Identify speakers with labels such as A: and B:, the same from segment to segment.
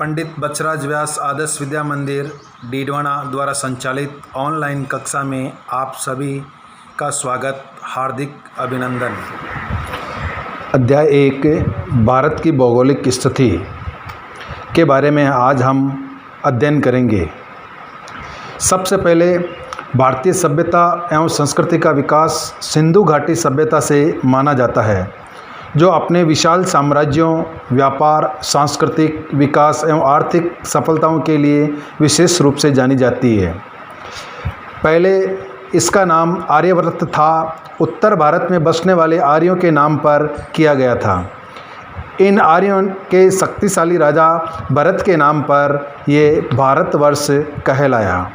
A: पंडित बचराज व्यास आदर्श विद्या मंदिर डीडवाना द्वारा संचालित ऑनलाइन कक्षा में आप सभी का स्वागत, हार्दिक अभिनंदन। अध्याय 1 भारत की भौगोलिक स्थिति के बारे में आज हम अध्ययन करेंगे। सबसे पहले भारतीय सभ्यता एवं संस्कृति का विकास सिंधु घाटी सभ्यता से माना जाता है, जो अपने विशाल साम्राज्यों, व्यापार, सांस्कृतिक विकास एवं आर्थिक सफलताओं के लिए विशेष रूप से जानी जाती है। पहले इसका नाम आर्यवर्त था। उत्तर भारत में बसने वाले आर्यों के नाम पर किया गया था। इन आर्यों के शक्तिशाली राजा भरत के नाम पर ये भारतवर्ष कहलाया।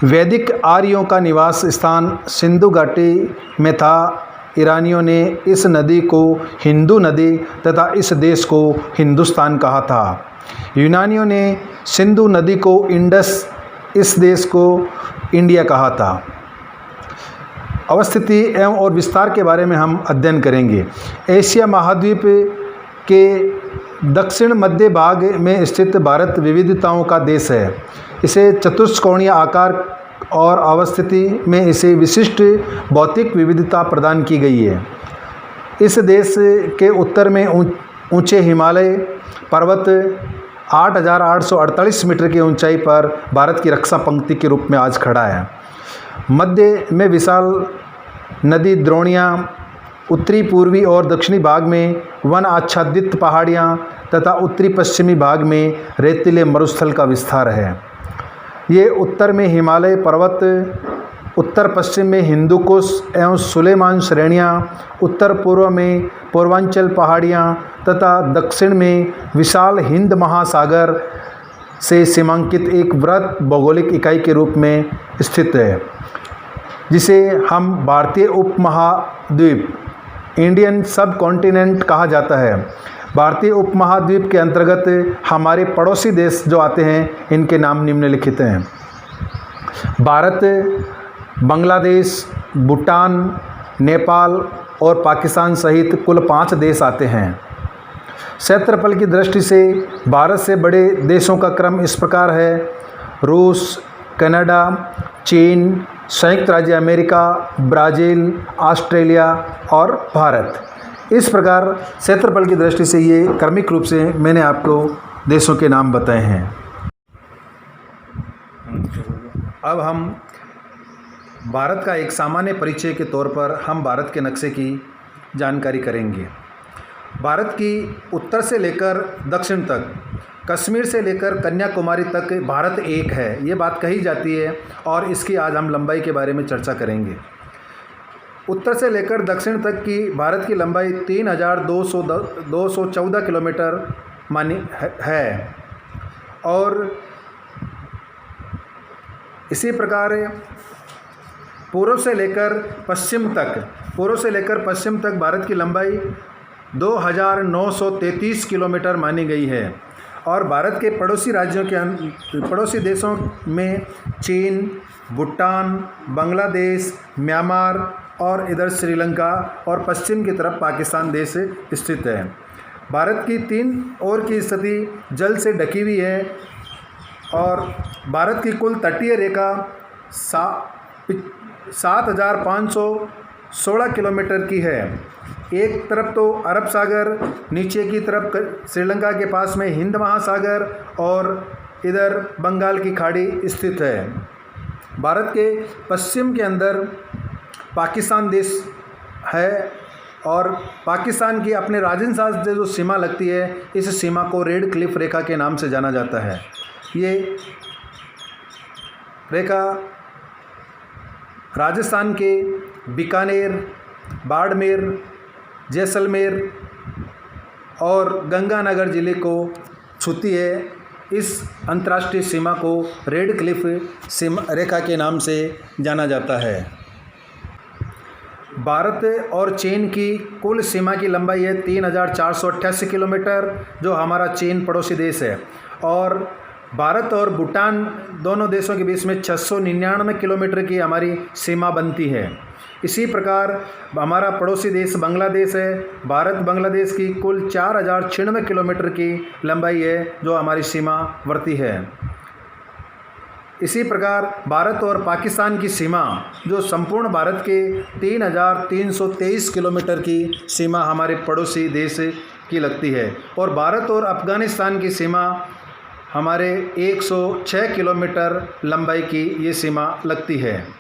A: वैदिक आर्यों का निवास स्थान सिंधु घाटी में था। ईरानियों ने इस नदी को हिंदू नदी तथा इस देश को हिंदुस्तान कहा था। यूनानियों ने सिंधु नदी को इंडस, इस देश को इंडिया कहा था। अवस्थिति एवं और विस्तार के बारे में हम अध्ययन करेंगे। एशिया महाद्वीप के दक्षिण मध्य भाग में स्थित भारत विविधताओं का देश है। इसे चतुष्कोणीय आकार और अवस्थिति में इसे विशिष्ट भौतिक विविधता प्रदान की गई है। इस देश के उत्तर में ऊंचे हिमालय पर्वत 8,848 मीटर की ऊंचाई पर भारत की रक्षा पंक्ति के रूप में आज खड़ा है। मध्य में विशाल नदी द्रोणियाँ, उत्तरी पूर्वी और दक्षिणी भाग में वन आच्छादित पहाड़ियाँ तथा उत्तरी पश्चिमी भाग में रेतीले मरुस्थल का विस्तार है। ये उत्तर में हिमालय पर्वत, उत्तर पश्चिम में हिंदू कुश एवं सुलेमान श्रेणियाँ, उत्तर पूर्व में पूर्वांचल पहाड़ियाँ तथा दक्षिण में विशाल हिंद महासागर से सीमांकित एक वृहद भौगोलिक इकाई के रूप में स्थित है, जिसे हम भारतीय उपमहाद्वीप, इंडियन सब कॉन्टिनेंट कहा जाता है। भारतीय उपमहाद्वीप के अंतर्गत हमारे पड़ोसी देश जो आते हैं, इनके नाम निम्नलिखित हैं। भारत, बांग्लादेश, भूटान, नेपाल और पाकिस्तान सहित कुल 5 देश आते हैं। क्षेत्रफल की दृष्टि से भारत से बड़े देशों का क्रम इस प्रकार है: रूस, कनाडा, चीन, संयुक्त राज्य अमेरिका, ब्राज़ील, ऑस्ट्रेलिया और भारत। इस प्रकार क्षेत्रफल की दृष्टि से ये क्रमिक रूप से मैंने आपको देशों के नाम बताए हैं। अब हम भारत का एक सामान्य परिचय के तौर पर हम भारत के नक्शे की जानकारी करेंगे। भारत की उत्तर से लेकर दक्षिण तक, कश्मीर से लेकर कन्याकुमारी तक भारत एक है, ये बात कही जाती है और इसकी आज हम लंबाई के बारे में चर्चा करेंगे। उत्तर से लेकर दक्षिण तक की भारत की लंबाई 3,214 किलोमीटर मानी है और इसी प्रकार पूर्व से लेकर पश्चिम तक भारत की लंबाई 2,933 किलोमीटर मानी गई है। और भारत के पड़ोसी देशों में चीन, भूटान, बांग्लादेश, म्यांमार और इधर श्रीलंका और पश्चिम की तरफ पाकिस्तान देश स्थित है। भारत की 3 ओर की स्थिति जल से ढकी हुई है और भारत की कुल तटीय रेखा 7,516 किलोमीटर की है। एक तरफ तो अरब सागर, नीचे की तरफ श्रीलंका के पास में हिंद महासागर और इधर बंगाल की खाड़ी स्थित है। भारत के पश्चिम के अंदर पाकिस्तान देश है और पाकिस्तान की अपने राजन साथ जो सीमा लगती है, इस सीमा को रेड क्लिफ रेखा के नाम से जाना जाता है। ये रेखा राजस्थान के बीकानेर, बाड़मेर, जैसलमेर और गंगानगर ज़िले को छूती है। इस अंतर्राष्ट्रीय सीमा को रेड क्लिफ सीमा रेखा के नाम से जाना जाता है। भारत और चीन की कुल सीमा की लंबाई है 3,488 किलोमीटर, जो हमारा चीन पड़ोसी देश है। और भारत और भूटान दोनों देशों के बीच में 699 किलोमीटर की हमारी सीमा बनती है। इसी प्रकार हमारा पड़ोसी देश बांग्लादेश है। भारत बांग्लादेश की कुल 4096 किलोमीटर की लंबाई है जो हमारी सीमावर्ती है। इसी प्रकार भारत और पाकिस्तान की सीमा जो संपूर्ण भारत के 3323 किलोमीटर की सीमा हमारे पड़ोसी देश की लगती है और भारत और अफ़गानिस्तान की सीमा हमारे 106 किलोमीटर लंबाई की ये सीमा लगती है।